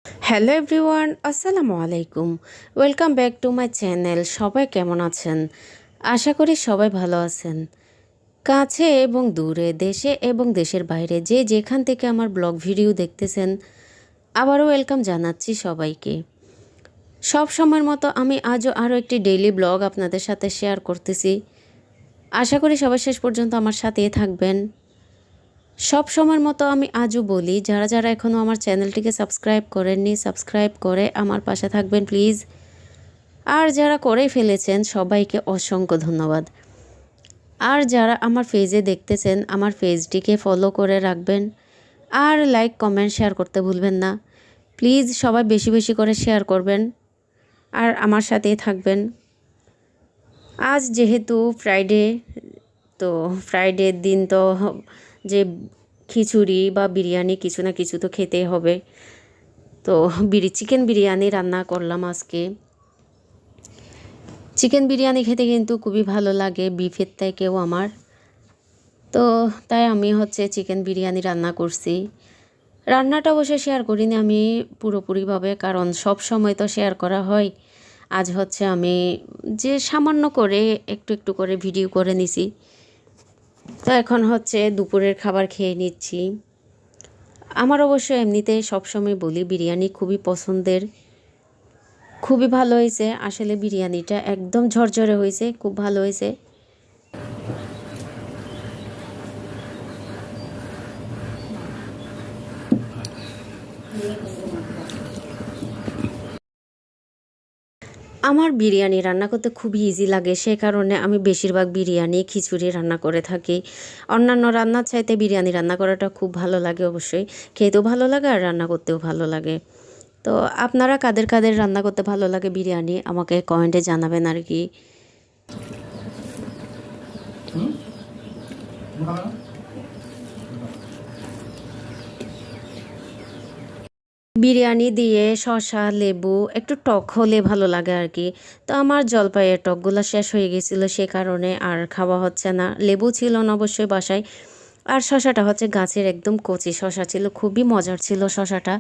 Hello everyone, আসসালামু আলাইকুম। Welcome back to my channel. সবাই কেমন আছেন? আশা করি সবাই ভালো আছেন। কাছে এবং দূরে, দেশে এবং দেশের বাইরে যে যেখান থেকে আমার ব্লগ ভিডিও দেখতেছেন, আবারও ওয়েলকাম জানাচ্ছি সবাইকে। সব সময়ের মতো আমি আজও আরও একটি ডেইলি ব্লগ আপনাদের সাথে শেয়ার করতেছি। আশা করি সবাই শেষ পর্যন্ত আমার সাথেই থাকবেন। সব সময়ের মতো আমি আজও বলি, যারা যারা এখনও আমার চ্যানেলটিকে সাবস্ক্রাইব করেননি, সাবস্ক্রাইব করে আমার পাশে থাকবেন প্লিজ। আর যারা করে ফেলেছেন সবাইকে অসংখ্য ধন্যবাদ। আর যারা আমার পেজে দেখতেছেন, আমার পেজটিকে ফলো করে রাখবেন। আর লাইক কমেন্ট শেয়ার করতে ভুলবেন না প্লিজ। সবাই বেশি বেশি করে শেয়ার করবেন আর আমার সাথেই থাকবেন। আজ যেহেতু ফ্রাইডে, তো ফ্রাইডের দিন তো যে খিচুড়ি বা বিরিয়ানি কিছু না কিছু তো খেতেই হবে। তো চিকেন বিরিয়ানি রান্না করলাম আজকে। চিকেন বিরিয়ানি খেতে কিন্তু খুবই ভালো লাগে বিফের থেকেও আমার। তো তাই আমি চিকেন বিরিয়ানি রান্না করছি। রান্নাটা অবশ্যই শেয়ার করিনি আমি পুরোপুরিভাবে, কারণ সব সময় তো শেয়ার করা হয়। আজ আমি যে সামান্য করে একটু একটু করে ভিডিও করে নিছি। তো এখন দুপুরের খাবার খেয়ে নিচ্ছি। আমার অবশ্য এমনিতে সবসময় বলি বিরিয়ানি খুবই পছন্দের। খুবই ভালো হয়েছে আসলে, বিরিয়ানিটা একদম ঝরঝরে হয়েছে, খুব ভালো হয়েছে। আমার বিরিয়ানি রান্না করতে খুবই ইজি লাগে, সে কারণে আমি বেশিরভাগ বিরিয়ানি খিচুড়ি রান্না করে থাকি। অন্যান্য রান্নার চাইতে বিরিয়ানি রান্না করাটা খুব ভালো লাগে, অবশ্যই খেতেও ভালো লাগে আর রান্না করতেও ভালো লাগে। তো আপনারা কাদের কাদের রান্না করতে ভালো লাগে বিরিয়ানি আমাকে কমেন্টে জানাবেন আর কি। বিরিয়ানি দিয়ে শসা লেবু একটু টক হলে ভালো লাগে আর কি। তো আমার জলপাইয়ের টকগুলো শেষ হয়ে গেছিলো, সে কারণে আর খাওয়া হচ্ছে না। লেবু ছিল না অবশ্যই বাসায়। আর শসাটা গাছের একদম কচি শসা ছিল, খুবই মজার ছিল শসাটা।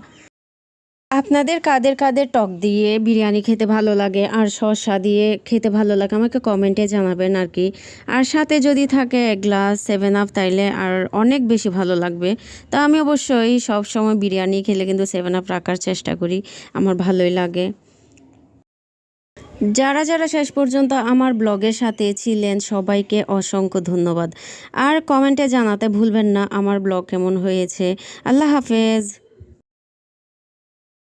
আপনাদের কাদের কাদের টক দিয়ে বিরিয়ানি খেতে ভালো লাগে আর শসা দিয়ে খেতে ভালো লাগে আমাকে কমেন্টে জানাবেন আর কি। আর সাথে যদি থাকে এক গ্লাস 7 আপ তাইলে আর অনেক বেশি ভালো লাগবে। তো আমি অবশ্যই সব সময় বিরিয়ানি খেলে কিন্তু 7 আপ রাখার চেষ্টা করি, আমার ভালোই লাগে। যারা যারা শেষ পর্যন্ত আমার ব্লগের সাথে ছিলেন সবাইকে অসংখ্য ধন্যবাদ। আর কমেন্টে জানাতে ভুলবেন না আমার ব্লগ কেমন হয়েছে। আল্লাহ হাফেজ।